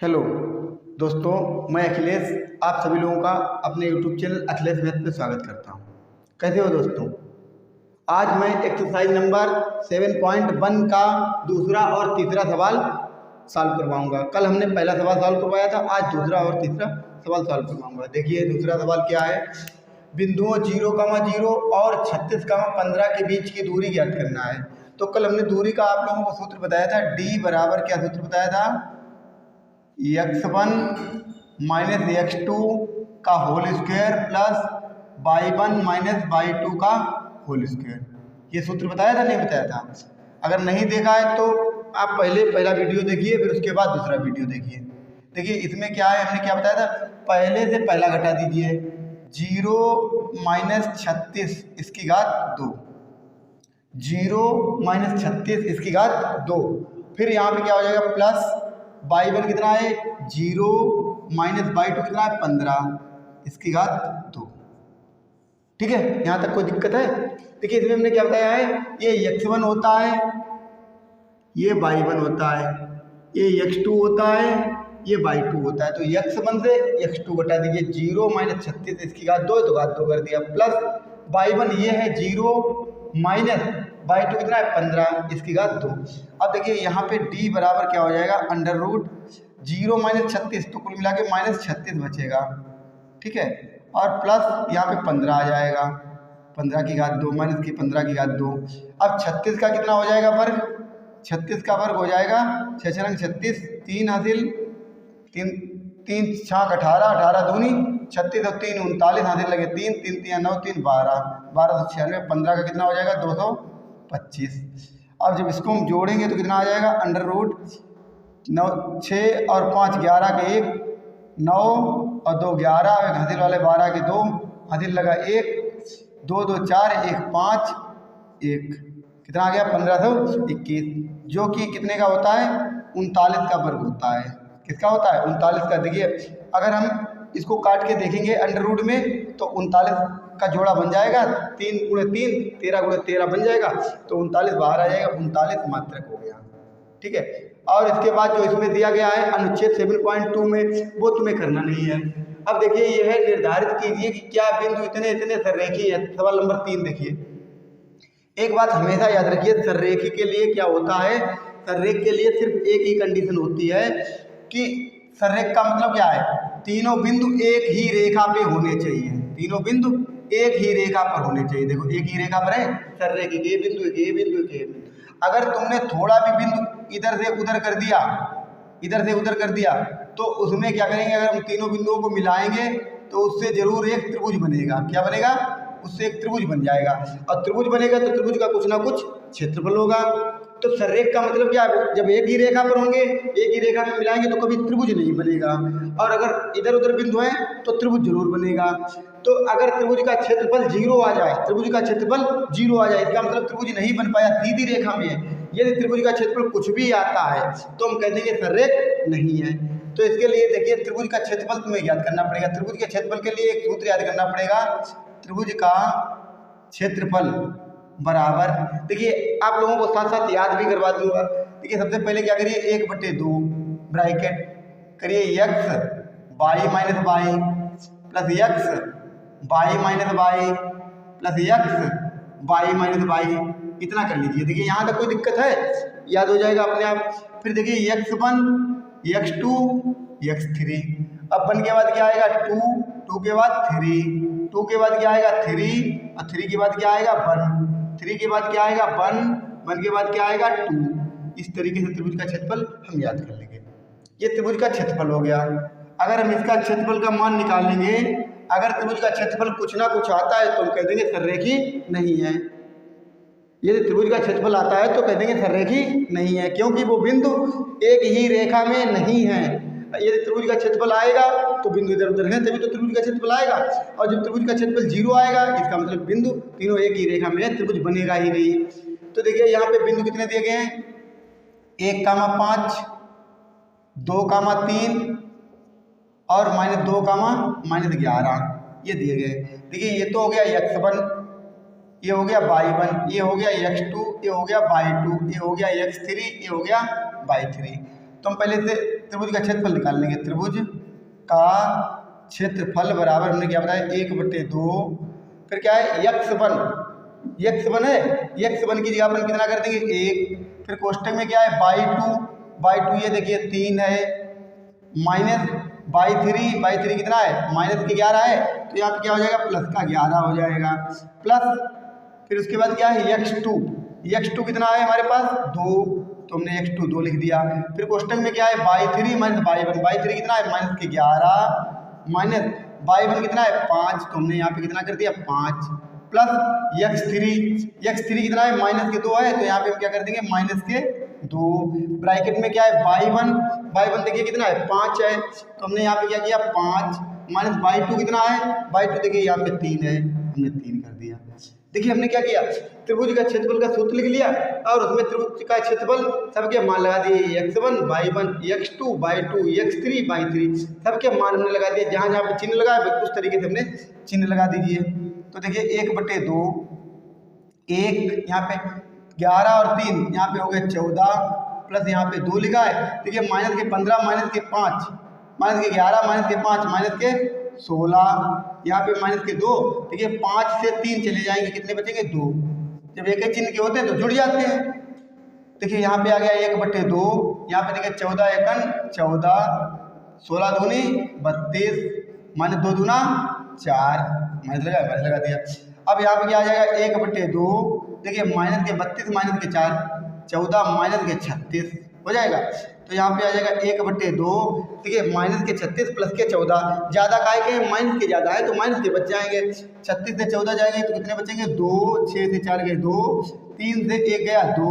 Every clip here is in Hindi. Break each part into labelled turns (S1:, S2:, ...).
S1: हेलो दोस्तों, मैं अखिलेश आप सभी लोगों का अपने यूट्यूब चैनल अखिलेश मैथ में स्वागत करता हूं। कैसे हो दोस्तों? आज मैं एक्सरसाइज नंबर 7.1 का दूसरा और तीसरा सवाल सॉल्व करवाऊंगा। कल हमने पहला सवाल सॉल्व करवाया था, आज दूसरा और तीसरा सवाल सॉल्व करवाऊंगा। देखिए दूसरा सवाल क्या है। बिंदुओं 0,0 और 36,15 के बीच की दूरी ज्ञात करना है। तो कल हमने दूरी का आप लोगों को सूत्र बताया था, d बराबर क्या सूत्र बताया था, x1 माइनस x2 का whole square plus y1 minus y2 का होल स्क्वायर। ये सूत्र बताया था नहीं बताया था? अगर नहीं देखा है तो आप पहला वीडियो देखिए, फिर उसके बाद दूसरा वीडियो देखिए। देखिए इसमें क्या है, हमने क्या बताया था, पहले से पहला घटा दीजिए। 0 माइनस 36 इसकी घात 2, 0 माइनस 36 इसकी घात 2। फिर यहाँ पे क्या हो जाएगा, प्लस y1 कितना है 0 माइनस y2 कितना है 15 इसकी घात 2। ठीक है, यहाँ तक कोई दिक्कत है? देखिए इसमें हमने क्या बताया है, ये x1 होता है, ये y1 होता है, ये x2 होता है, ये y2 होता है। तो x1 से x2 घटा दीजिए, 0 माइनस 36 इसकी घात 2 तो घात 2 कर दिया, प्लस y1 ये है 0 माइनस y2 कितना है 15 इसकी घात 2। अब देखिए यहाँ पे d बराबर क्या हो जाएगा, अंडर रूट 0 माइनस 36 तो कुल मिला के माइनस 36 बचेगा। ठीक है, और प्लस यहाँ पे 15 आ जाएगा, 15 की घात 2 माइनस की 15 की घात 2। अब 36 का कितना हो जाएगा वर्ग, 36 का वर्ग हो जाएगा 6 रंग 36, 3 हासिल 3 छाक 18, 18 दूनी 36 और 3 39 हासिल लगे 3 3 3 9 3 12, 1296, 15 का कितना हो जाएगा 225। अब जब इसको हम जोड़ेंगे तो कितना आ जाएगा, अंडर रूट 9 6 और 5 11 के 1 9 और 2 11, हासिल वाले 12 के 2 हासिल लगा 1 2 2 4 1 5 1, कितना आ गया 1521, जो कि कितने का होता है 39 का वर्ग होता है। किसका होता है 39 का। देखिए अगर हम इसको काट के देखेंगे अंडर रूट में तो 39 का जोड़ा बन जाएगा, 3 गुणे 3 13 गुणे 13 बन जाएगा, तो 39 बाहर आ जाएगा, 39 मात्रक हो गया। ठीक है, और इसके बाद जो इसमें दिया गया है अनुच्छेद 7.2 में, वो तुम्हें करना नहीं है। अब देखिए ये है, निर्धारित कीजिए कि क्या बिंदु इतने इतने सररेखी है। सवाल नंबर 3 देखिए, एक बात हमेशा याद रखिए, सररेखी के लिए क्या होता है, सररेख के लिए सिर्फ एक ही कंडीशन होती है कि सररेख का मतलब क्या है, तीनों बिंदु एक ही रेखा पे होने चाहिए, तीनों बिंदु एक ही रेखा पर होने चाहिए। देखो एक ही रेखा पर है सररेख, एक ये बिंदु एक ये बिंदु एक ये बिंदु। अगर तुमने थोड़ा भी बिंदु इधर से उधर कर दिया, इधर से उधर कर दिया, तो उसमें क्या करेंगे, अगर हम तीनों बिंदुओं को मिलाएंगे तो उससे जरूर एक त्रिभुज बनेगा। क्या बनेगा, उससे एक त्रिभुज बन जाएगा, और त्रिभुज बनेगा तो त्रिभुज का कुछ ना कुछ क्षेत्रफल होगा। तो सररेख का मतलब क्या है, जब एक ही रेखा पर होंगे, एक ही रेखा में मिलाएंगे तो कभी त्रिभुज नहीं बनेगा, और अगर इधर उधर बिंदु है तो त्रिभुज जरूर बनेगा। तो अगर त्रिभुज का क्षेत्रफल 0 आ जाए, त्रिभुज का क्षेत्रफल 0 आ जाए, इसका मतलब त्रिभुज नहीं बन पाया, सीधी रेखा में है। यदि त्रिभुज का क्षेत्रफल कुछ भी आता है तो हम कह देंगे सररेख नहीं है। तो इसके लिए देखिए त्रिभुज का क्षेत्रफल तुम्हें याद करना पड़ेगा। त्रिभुज के क्षेत्रफल के लिए एक सूत्र याद करना पड़ेगा, त्रिभुज का क्षेत्रफल बराबर, देखिए आप लोगों को साथ साथ याद भी करवा दूंगा। देखिए सबसे पहले क्या करिए, 1/2 ब्रैकेट करिए x y minus y plus x y minus y plus x y minus y, इतना कर लीजिए। देखिए यहाँ तक कोई दिक्कत है, याद हो जाएगा अपने आप। फिर देखिए x1 x2 x3, अब 1 के बाद क्या आएगा 2, 2 के बाद 3, 2 के बाद क्या आएगा 3, और 3 के बाद क्या आएगा 1, 3 के बाद क्या आएगा 1, 1 के बाद क्या आएगा 2। इस तरीके से त्रिभुज का क्षेत्रफल हम याद कर लेंगे। ये त्रिभुज का क्षेत्रफल हो गया। अगर हम इसका क्षेत्रफल का मान निकालेंगे, अगर त्रिभुज का क्षेत्रफल कुछ ना कुछ आता है तो हम कह देंगे सररेखी नहीं है। यदि त्रिभुज का क्षेत्रफल आता है तो कह देंगे सररेखी नहीं है, क्योंकि वो बिंदु एक ही रेखा में नहीं है। यदि त्रिभुज का क्षेत्रफल आएगा तो बिंदु इधर उधर है, तभी तो त्रिभुज का क्षेत्रफल आएगा, और जब त्रिभुज का क्षेत्रफल 0 आएगा इसका मतलब बिंदु तीनों एक ही रेखा में है, त्रिभुज बनेगा ही नहीं। तो देखिए यहाँ पे बिंदु कितने दिए गए हैं, 1,5 2,3 और -2, -11 ये दिए गए। देखिए ये तो हो गया x1, ये हो गया y1, ये हो गया x2, ये हो गया y2, ये हो गया x3, ये हो गया y3। तो हम पहले से त्रिभुज का क्षेत्रफल निकाल लेंगे। त्रिभुज का क्षेत्रफल बराबर हमने क्या बताया 1/2, फिर क्या है x1 है, x1 की जगह पर कितना कर देंगे 1, फिर कोष्टक में क्या है बाई 2 ये देखिए 3 है, माइनस बाई 3 कितना है माइनस के 11 है, तो यहाँ पे क्या हो जाएगा प्लस का 11 हो जाएगा, प्लस फिर उसके बाद क्या है x2 कितना है हमारे पास 2, तो हमने x2 2 लिख दिया। फिर क्वेश्चन में क्या है बाई 3 माइनस बाई 3 कितना है माइनस के 11 माइनस बाई 1 कितना है 5, तो हमने यहाँ पे कितना कर दिया 5, प्लस x3 कितना है माइनस के 2 है, तो यहाँ पे हम क्या कर देंगे माइनस के 2, ब्रैकेट में क्या है बाई 1 देखिए कितना है 5 है, तो हमने यहाँ पे क्या किया 5 माइनस बाई 2 कितना है बाई 2 देखिए यहाँ पे 3 है, हमने 3 कर दिया। देखिए हमने क्या किया त्रिभुज का क्षेत्रफल का सूत्र लिख लिया और उसमें त्रिभुज का क्षेत्रफल सबके मान लगा दिए, x1 by 1, x2 by 2, x3 by 3 सबके मान हमने लगा दिए। जहाँ जहाँ पे चिन्ह लगा है उस तरीके से हमने चिन्ह लगा दीजिए। तो देखिए 1/2, 1 यहाँ पे 11 और 3 यहाँ पे हो गए 14, प्लस यहाँ पे 2 लिखा है, देखिए माइनस के 15 माइनस के 5 माइनस के 11 माइनस के 5 माइनस के 16, यहाँ पे माइनस के 2, देखिए 5 से 3 चले जाएंगे कितने बचेंगे 2, जब एक ही चिन्ह के होते हैं तो जुड़ जाते हैं। देखिए यहाँ पे आ गया 1/2, यहाँ पे देखिए 14 एकन 14, 16 दूनी 32 माइनस 2 दूना 4 माइनस लगा दिया। अब यहाँ पे क्या आ जाएगा 1/2, देखिए माइनस के 32 माइनस के 4 14 माइनस के 36 हो जाएगा, तो यहाँ पे आ जाएगा 1/2, देखिए माइनस के 36 प्लस के 14, ज़्यादा काहे के माइनस के ज़्यादा है तो माइनस के बच जाएंगे, 36 से 14 जाएंगे तो कितने बचेंगे 2, 6 से 4 गए 2, 3 से 1 गया 2,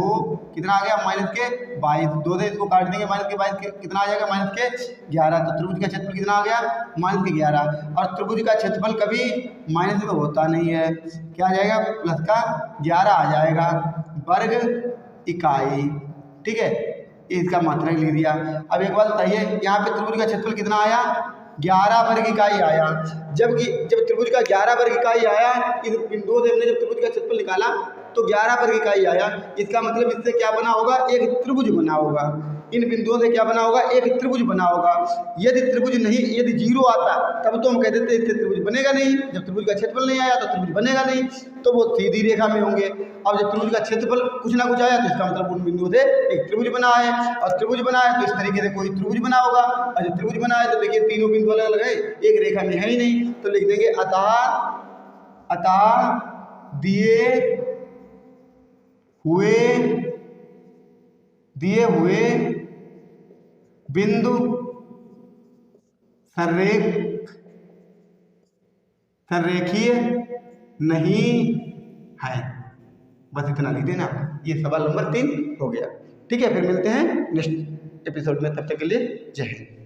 S1: कितना आ गया माइनस के 22, 2 से इसको काट देंगे माइनस के 22 के कितना आ जाएगा माइनस के 11, तो त्रिभुज का क्षेत्रफल कितना आ गया माइनस के 11, और त्रिभुज का क्षेत्रफल कभी माइनस में होता नहीं है, क्या आ जाएगा प्लस का 11 आ जाएगा वर्ग इकाई। ठीक है, इसका मात्रक लिख दिया। अब एक बात बताइए यहाँ पे त्रिभुज का क्षेत्रफल कितना आया 11 वर्ग इकाई आया, जब त्रिभुज का 11 वर्ग इकाई आया, इस बिंदु से हमने जब त्रिभुज का क्षेत्रफल निकाला तो 11 वर्ग इकाई आया, इसका मतलब इससे क्या बना होगा एक त्रिभुज बना होगा, इन बिंदुओं से क्या बना होगा एक त्रिभुज बना होगा। यदि त्रिभुज नहीं, यदि 0 आता तब तो हम कह देते इससे त्रिभुज बनेगा नहीं, जब त्रिभुज का क्षेत्रफल नहीं आया तो त्रिभुज बनेगा नहीं, तो वो सीधी रेखा में होंगे। अब जब त्रिभुज का क्षेत्रफल कुछ ना कुछ आया तो इसका मतलब उन बिंदुओं से एक त्रिभुज बना है, और त्रिभुज बना है तो इस तरीके से कोई त्रिभुज बना होगा, और जब त्रिभुज बना है तो देखिए तीनों बिंदु अलग अलग है, एक रेखा में है ही नहीं, तो लिख देंगे अतः दिए हुए बिंदु संरेखीय नहीं है। बस इतना लिख देना, ये सवाल नंबर 3 हो गया। ठीक है, फिर मिलते हैं नेक्स्ट एपिसोड में, तब तक के लिए जय हिंद।